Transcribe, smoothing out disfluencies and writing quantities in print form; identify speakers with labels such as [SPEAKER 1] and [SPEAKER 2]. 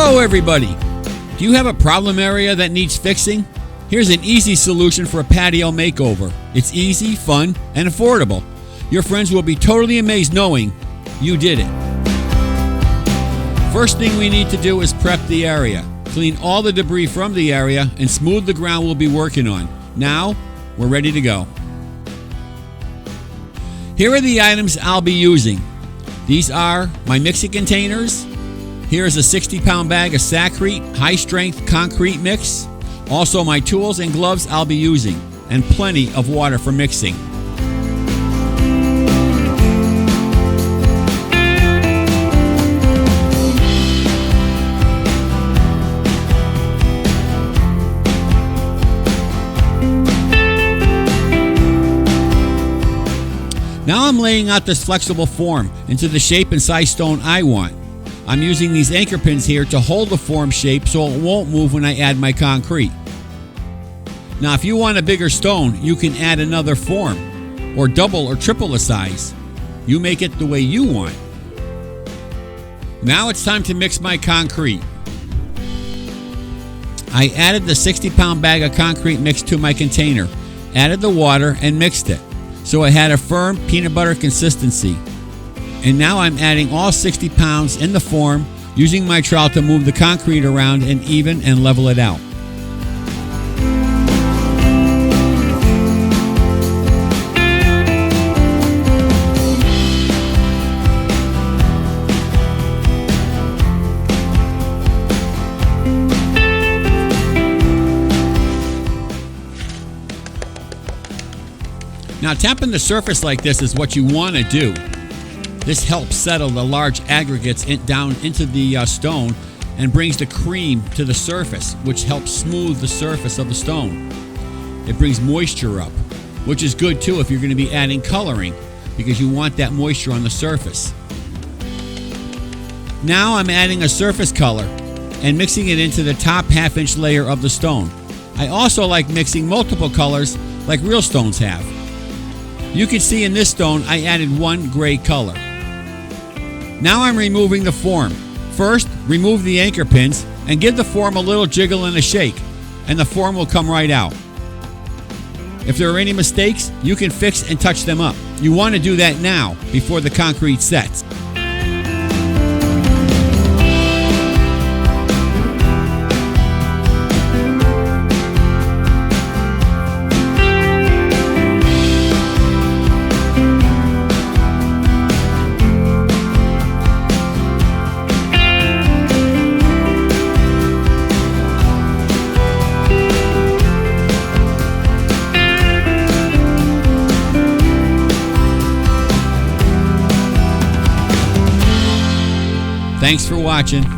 [SPEAKER 1] Hello everybody! Do you have a problem area that needs fixing? Here's an easy solution for a patio makeover. It's easy, fun, and affordable. Your friends will be totally amazed knowing you did it. First thing we need to do is prep the area. Clean all the debris from the area and smooth the ground we'll be working on. Now, we're ready to go. Here are the items I'll be using. These are my mixing containers. Here is a 60-pound bag of Saccrete high-strength concrete mix. Also my tools and gloves I'll be using, and plenty of water for mixing. Now I'm laying out this flexible form into the shape and size stone I want. I'm using these anchor pins here to hold the form shape so it won't move when I add my concrete. Now if you want a bigger stone, you can add another form, or double or triple the size. You make it the way you want. Now it's time to mix my concrete. I added the 60-pound bag of concrete mix to my container, added the water and mixed it, so it had a firm peanut butter consistency. And now I'm adding all 60 pounds in the form, using my trowel to move the concrete around and even and level it out. Now tapping the surface like this is what you want to do. This helps settle the large aggregates down into the stone and brings the cream to the surface, which helps smooth the surface of the stone. It brings moisture up, which is good too if you're going to be adding coloring, because you want that moisture on the surface. Now I'm adding a surface color and mixing it into the top half-inch layer of the stone. I also like mixing multiple colors like real stones have. You can see in this stone I added one gray color. Now I'm removing the form. First, remove the anchor pins and give the form a little jiggle and a shake, and the form will come right out. If there are any mistakes, you can fix and touch them up. You want to do that now before the concrete sets. Thanks for watching.